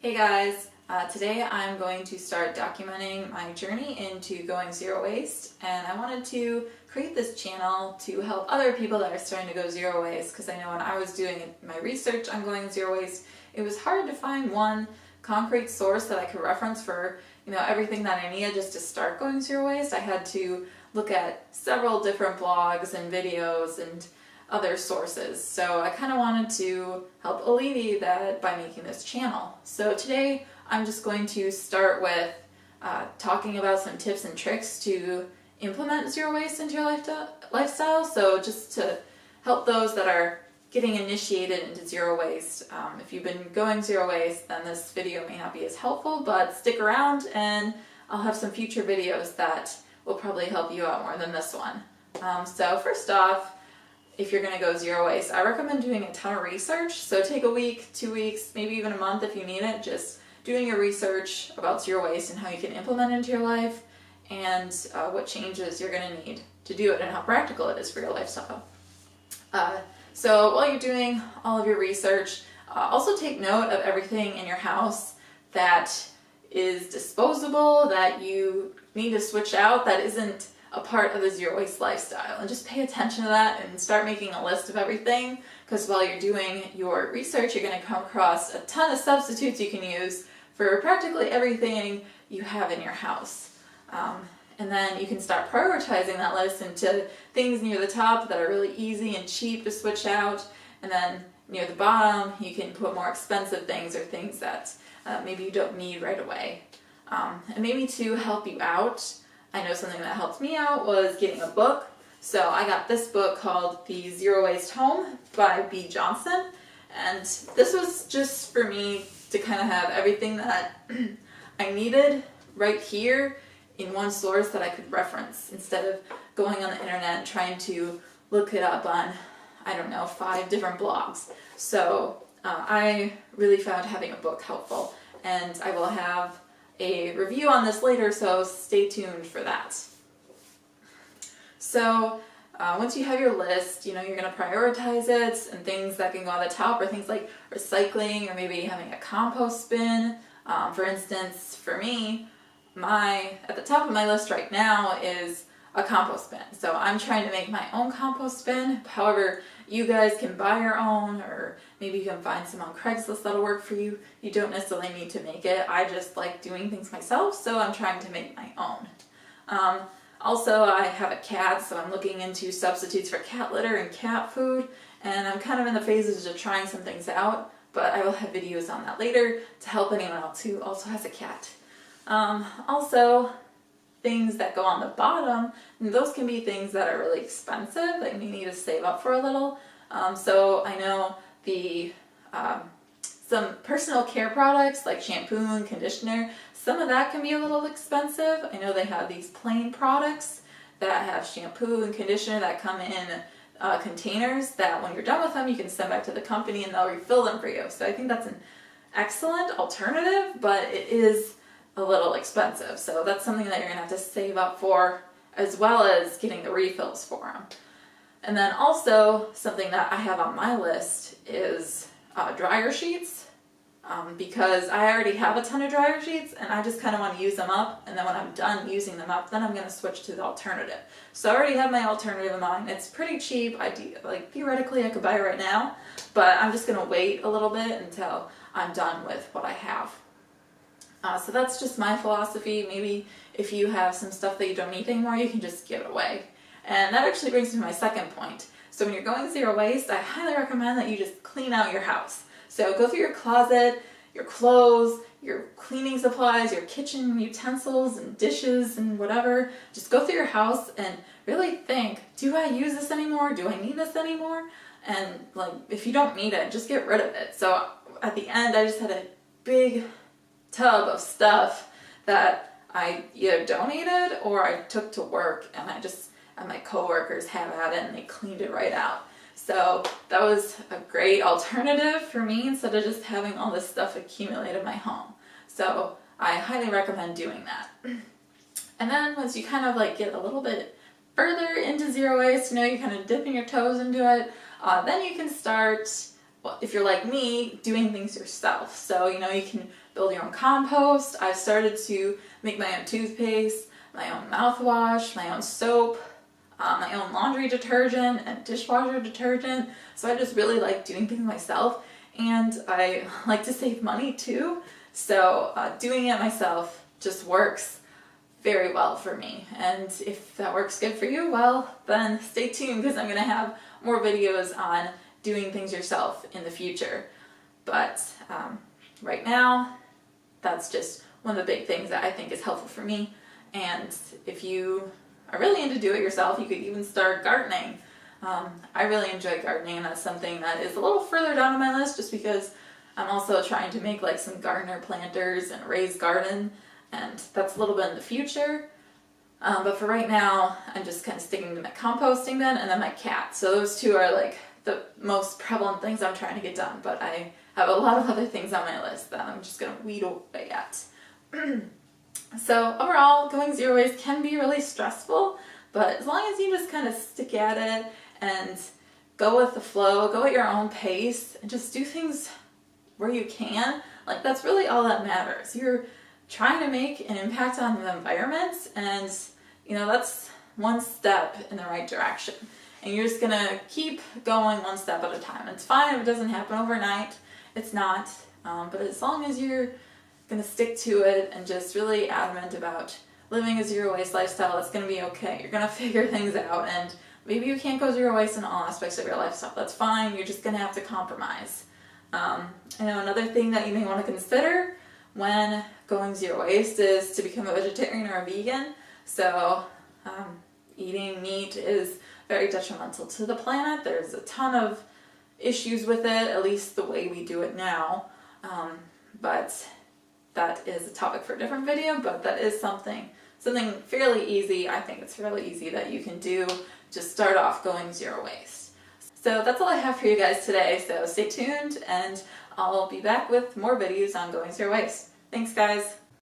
Hey guys, today I'm going to start documenting my journey into going zero waste, and I wanted to create this channel to help other people that are starting to go zero waste, because I know when I was doing my research on going zero waste, it was hard to find one concrete source that I could reference for everything that I needed just to start going zero waste. I had to look at several different blogs and videos and other sources. So I kind of wanted to help alleviate that by making this channel. So today I'm just going to start with talking about some tips and tricks to implement zero waste into your lifestyle. So just to help those that are getting initiated into zero waste. If you've been going zero waste, then this video may not be as helpful, but stick around and I'll have some future videos that will probably help you out more than this one. So first off, if you're going to go zero waste, I recommend doing a ton of research. So take a week, 2 weeks, maybe even a month if you need it, just doing your research about zero waste and how you can implement it into your life and what changes you're going to need to do it and how practical it is for your lifestyle. So while you're doing all of your research, also take note of everything in your house that is disposable, that you need to switch out, that isn't a part of the zero waste lifestyle, and just pay attention to that and start making a list of everything, because while you're doing your research you're going to come across a ton of substitutes you can use for practically everything you have in your house. And then you can start prioritizing that list into things near the top that are really easy and cheap to switch out, and then near the bottom you can put more expensive things or things that maybe you don't need right away. And maybe to help you out, I know something that helped me out was getting a book. So I got this book called The Zero Waste Home by B. Johnson, and this was just for me to kind of have everything that I needed right here in one source that I could reference instead of going on the internet and trying to look it up on, I don't know, 5 different blogs. So I really found having a book helpful, and I will have a review on this later, so stay tuned for that. So once you have your list, you're going to prioritize it, and things that can go on the top are things like recycling or maybe having a compost bin. For instance, for me, at the top of my list right now is a compost bin. So I'm trying to make my own compost bin. However, you guys can buy your own, or maybe you can find some on Craigslist that'll work for you. You don't necessarily need to make it. I just like doing things myself, so I'm trying to make my own. Also, I have a cat, so I'm looking into substitutes for cat litter and cat food, and I'm kind of in the phases of trying some things out, but I will have videos on that later to help anyone else who also has a cat. Also, things that go on the bottom, and those can be things that are really expensive that you need to save up for a little. So I know some personal care products like shampoo and conditioner, some of that can be a little expensive. I know they have these plain products that have shampoo and conditioner that come in containers that when you're done with them you can send back to the company and they'll refill them for you. So I think that's an excellent alternative, but it is a little expensive, so that's something that you're going to have to save up for, as well as getting the refills for them. And then also, something that I have on my list is dryer sheets, because I already have a ton of dryer sheets and I just kind of want to use them up, and then when I'm done using them up, then I'm going to switch to the alternative. So I already have my alternative in mind. It's pretty cheap. Theoretically I could buy it right now, but I'm just going to wait a little bit until I'm done with what I have. So that's just my philosophy. Maybe if you have some stuff that you don't need anymore, you can just give it away. And that actually brings me to my second point. So when you're going zero waste, I highly recommend that you just clean out your house. So go through your closet, your clothes, your cleaning supplies, your kitchen utensils and dishes and whatever. Just go through your house and really think, do I use this anymore? Do I need this anymore? And if you don't need it, just get rid of it. So at the end, I just had a big tub of stuff that I either donated or I took to work, and my coworkers have at it and they cleaned it right out. So that was a great alternative for me instead of just having all this stuff accumulate in my home. So I highly recommend doing that. And then once you kind of get a little bit further into zero waste, you're kind of dipping your toes into it, then you can start, well, if you're like me, doing things yourself. So, you can build your own compost. I've started to make my own toothpaste, my own mouthwash, my own soap, my own laundry detergent and dishwasher detergent. So I just really like doing things myself, and I like to save money too. So doing it myself just works very well for me. And if that works good for you, well, then stay tuned, because I'm going to have more videos on doing things yourself in the future. But right now, that's just one of the big things that I think is helpful for me. And if you are really into do it yourself, you could even start gardening. I really enjoy gardening, and that's something that is a little further down on my list, just because I'm also trying to make like some gardener planters and a raised garden, and that's a little bit in the future. But for right now, I'm just kind of sticking to my composting then, and then my cat. So those two are like the most prevalent things I'm trying to get done, but I have a lot of other things on my list that I'm just going to weed away at. So overall, going zero waste can be really stressful, but as long as you just kind of stick at it and go with the flow, go at your own pace, and just do things where you can, like that's really all that matters. You're trying to make an impact on the environment, and you know, that's one step in the right direction. And you're just gonna keep going one step at a time. It's fine if it doesn't happen overnight. It's not, but as long as you're gonna stick to it and just really adamant about living a zero waste lifestyle, it's gonna be okay. You're gonna figure things out, and maybe you can't go zero waste in all aspects of your lifestyle. That's fine. You're just gonna have to compromise. I know another thing that you may want to consider when going zero waste is to become a vegetarian or a vegan. So eating meat is very detrimental to the planet. There's a ton of issues with it, at least the way we do it now. But that is a topic for a different video, but that is something fairly easy. I think it's fairly easy that you can do. Just start off going zero waste. So that's all I have for you guys today, so stay tuned, and I'll be back with more videos on going zero waste. Thanks guys!